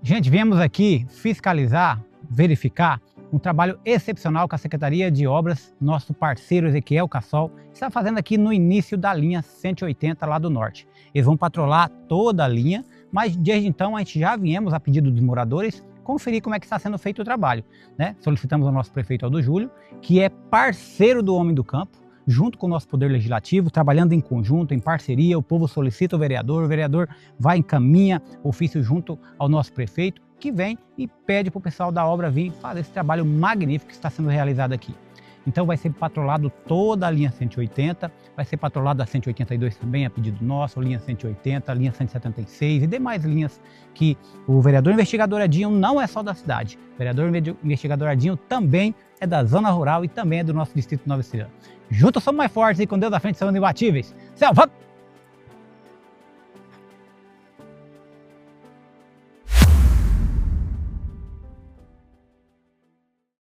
Gente, viemos aqui fiscalizar, verificar um trabalho excepcional que a Secretaria de Obras, nosso parceiro Ezequiel Cassol, está fazendo aqui no início da linha 180 lá do norte. Eles vão patrolar toda a linha, mas desde então a gente já viemos a pedido dos moradores conferir como é que está sendo feito o trabalho, né? Solicitamos ao nosso prefeito Aldo Júlio, que é parceiro do Homem do Campo, junto com o nosso Poder Legislativo, trabalhando em conjunto, em parceria. O povo solicita o vereador vai encaminha ofício junto ao nosso prefeito, que vem e pede para o pessoal da obra vir fazer esse trabalho magnífico que está sendo realizado aqui. Então vai ser patrolado toda a linha 180, vai ser patrolado a 182 também, a pedido nosso, linha 180, linha 176 e demais linhas que o vereador investigador Edinho não é só da cidade. O vereador investigador Edinho também é da zona rural e também é do nosso distrito Nova Estrela. Juntos somos mais fortes e com Deus à frente somos imbatíveis. Selva!